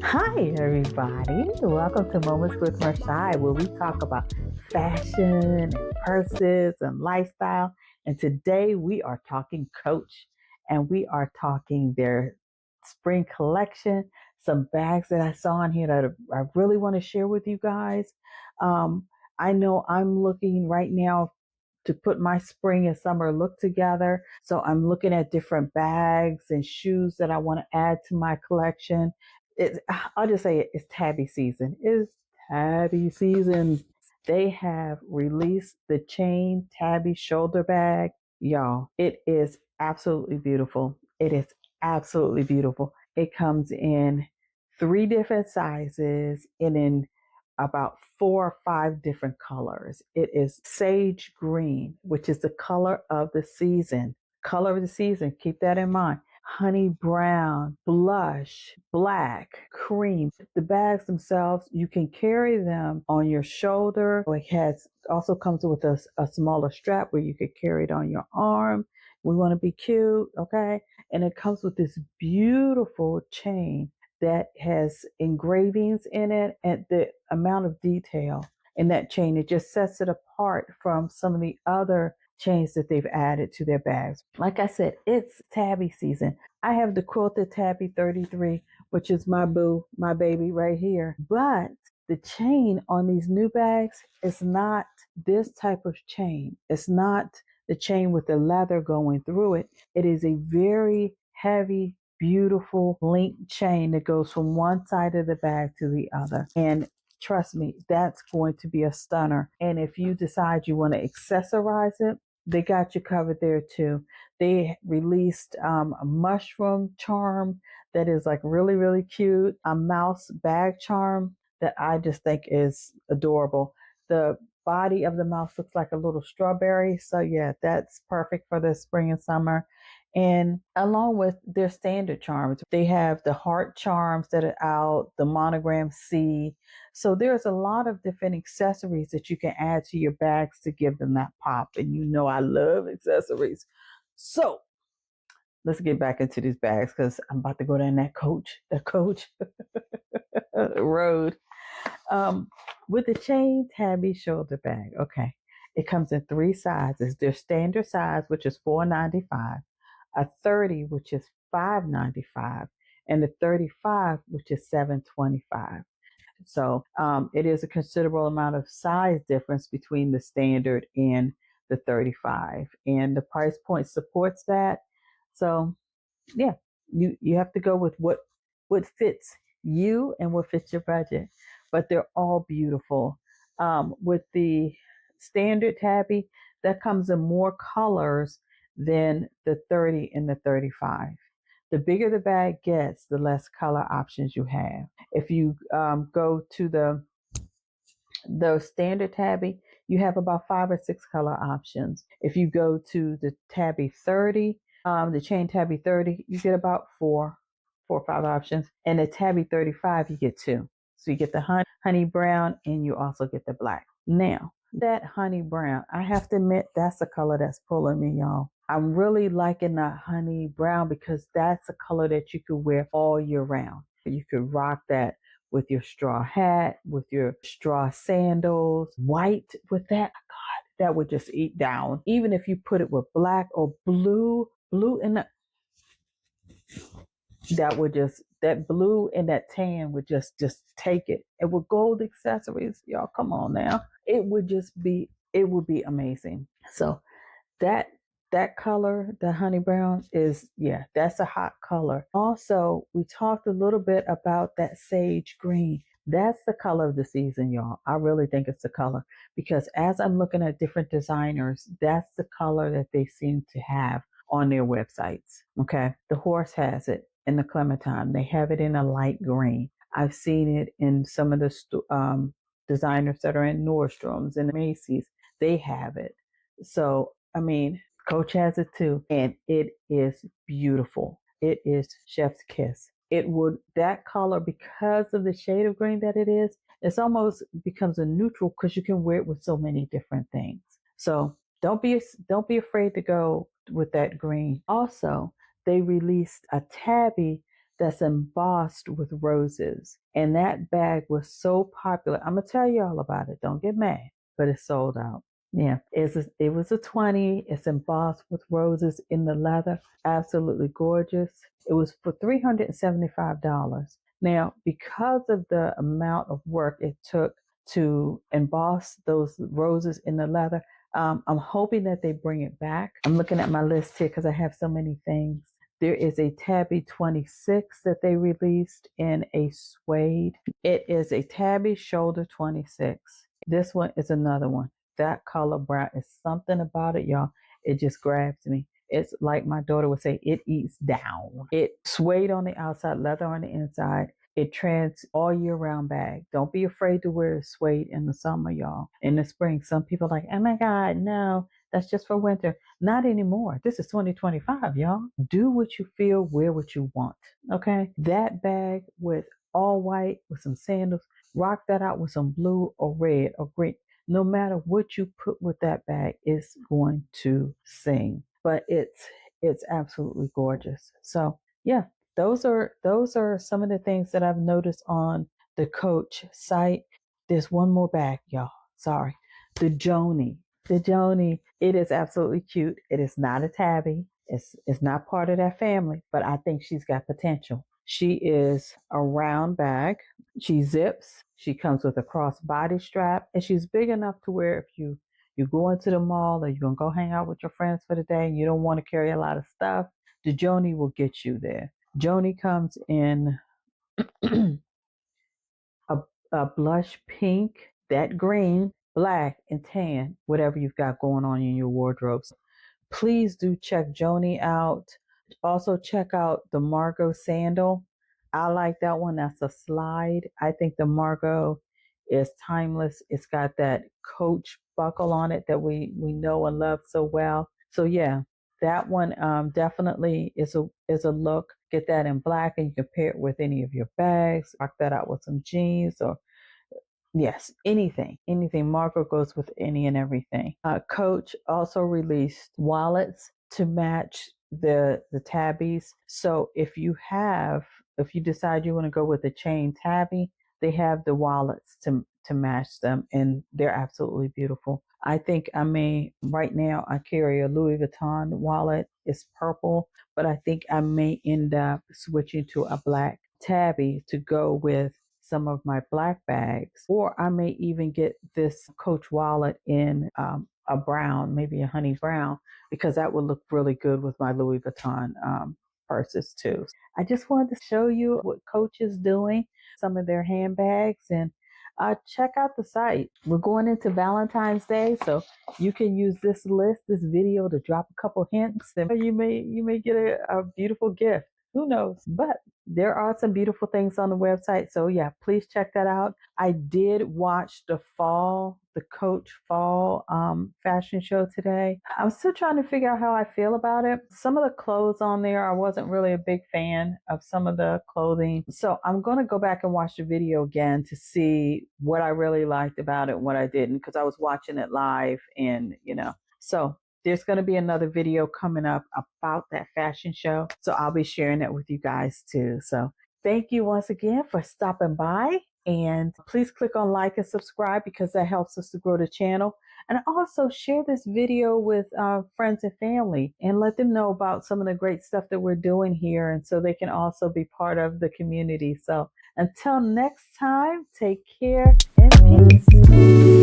Hi, everybody. Welcome to Moments with Marshai, where we talk about fashion and purses and lifestyle. And today we are talking Coach, and we are talking their spring collection, some bags that I saw on here that I really want to share with you guys. Um, I know I'm looking right now to put my spring and summer look together. So I'm looking at different bags and shoes that I want to add to my collection. I'll just say it's tabby season. It's tabby season. They have released the chain tabby shoulder bag. Y'all, it is absolutely beautiful. It is absolutely beautiful. It comes in three different sizes and in about 4 or 5 different colors. It is sage green, which is the color of the season. Color of the season, keep that in mind. Honey brown, blush, black, cream. The bags themselves, you can carry them on your shoulder. It has also comes with a smaller strap where you could carry it on your arm. We want to be cute, okay? And it comes with this beautiful chain that has engravings in it, and the amount of detail in that chain, it just sets it apart from some of the other chains that they've added to their bags. Like I said, it's tabby season. I have the quilted tabby 33, which is my boo, my baby right here. But the chain on these new bags is not this type of chain. It's not the chain with the leather going through it. It is a very heavy, beautiful link chain that goes from one side of the bag to the other. And trust me, that's going to be a stunner. And if you decide you want to accessorize it, they got you covered there too. They released a mushroom charm that is like really, really cute, a mouse bag charm that I just think is adorable. The body of the mouse looks like a little strawberry. So, yeah, that's perfect for the spring and summer. And along with their standard charms, they have the heart charms that are out, the monogram C. So there's a lot of different accessories that you can add to your bags to give them that pop. And you know I love accessories. So let's get back into these bags because I'm about to go down the coach road. Um, with the chain tabby shoulder bag. Okay. It comes in three sizes. Their standard size, which is $4.95, a 30, which is $5.95, and a 35, which is $7.25. So it is a considerable amount of size difference between the standard and the 35, and the price point supports that. So yeah, you have to go with what fits you and what fits your budget. But they're all beautiful. With the standard tabby, that comes in more colors than the 30 and the 35. The bigger the bag gets, the less color options you have. If you go to the standard tabby, you have about 5 or 6 color options. If you go to the tabby 30, the chain tabby 30, you get about four or five options. And the tabby 35, you get two. So you get the honey brown and you also get the black. Now, that honey brown, I have to admit, that's the color that's pulling me, y'all. I'm really liking that honey brown because that's a color that you could wear all year round. You could rock that with your straw hat, with your straw sandals, white with that. God, that would just eat down. Even if you put it with black or blue in the, that would just, that blue and that tan would just take it. And with gold accessories, y'all, come on now. It would be amazing. So that that color, the honey brown is, yeah, that's a hot color. Also, we talked a little bit about that sage green. That's the color of the season, y'all. I really think it's the color because as I'm looking at different designers, that's the color that they seem to have on their websites. Okay. The horse has it in the Clementine. They have it in a light green. I've seen it in some of the designers that are in Nordstrom's and Macy's. They have it. So, I mean, Coach has it too, and it is beautiful. It is chef's kiss. It would, that color, because of the shade of green that it is, it's almost becomes a neutral because you can wear it with so many different things. So don't be afraid to go with that green. Also, they released a tabby that's embossed with roses. And that bag was so popular. I'm going to tell you all about it. Don't get mad, but it's sold out. Yeah, it was a 20. It's embossed with roses in the leather. Absolutely gorgeous. It was for $375. Now, because of the amount of work it took to emboss those roses in the leather, I'm hoping that they bring it back. I'm looking at my list here because I have so many things. There is a Tabby 26 that they released in a suede. It is a Tabby shoulder 26. This one is another one. That color brown is something about it, y'all. It just grabs me. It's like my daughter would say, it eats down. It suede on the outside, leather on the inside. It trans all year round bag. Don't be afraid to wear suede in the summer, y'all. In the spring, some people are like, oh my God, no, that's just for winter. Not anymore. This is 2025, y'all. Do what you feel, wear what you want. Okay? That bag with all white with some sandals, rock that out with some blue or red or green. No matter what you put with that bag, it's going to sing. But it's absolutely gorgeous. So yeah, those are some of the things that I've noticed on the Coach site. There's one more bag, y'all. Sorry. The Joni. The Joni. It is absolutely cute. It is not a Tabby. It's not part of that family, but I think she's got potential. She is a round bag. She zips. She comes with a crossbody strap, and she's big enough to where if you go into the mall or you're gonna go hang out with your friends for the day and you don't want to carry a lot of stuff, the Joni will get you there. Joni comes in a, a blush pink, that green, black, and tan, whatever you've got going on in your wardrobes. Please do check Joni out. Also, check out the Margot sandal. I like that one. That's a slide. I think the Margot is timeless. It's got that Coach buckle on it that we know and love so well. So yeah, that one definitely is a look. Get that in black, and you can pair it with any of your bags. Rock that out with some jeans or yes, anything. Marco goes with any and everything. Coach also released wallets to match the tabbies. So if you decide you want to go with a chain tabby, they have the wallets to match them, and they're absolutely beautiful. I think I may right now. I carry a Louis Vuitton wallet. It's purple, but I think I may end up switching to a black tabby to go with some of my black bags, or I may even get this Coach wallet in a brown, maybe a honey brown, because that would look really good with my Louis Vuitton purses too. I just wanted to show you what Coach is doing, some of their handbags, and check out the site. We're going into Valentine's Day, so you can use this video to drop a couple hints, and you may get a beautiful gift. Who knows? But there are some beautiful things on the website. So yeah, please check that out. I did watch the Coach fall fashion show today. I'm still trying to figure out how I feel about it. Some of the clothes on there, I wasn't really a big fan of some of the clothing. So I'm going to go back and watch the video again to see what I really liked about it and what I didn't, because I was watching it live and, so there's going to be another video coming up about that fashion show. So I'll be sharing that with you guys too. So thank you once again for stopping by. And please click on like and subscribe because that helps us to grow the channel. And also share this video with friends and family and let them know about some of the great stuff that we're doing here. And so they can also be part of the community. So until next time, take care and peace.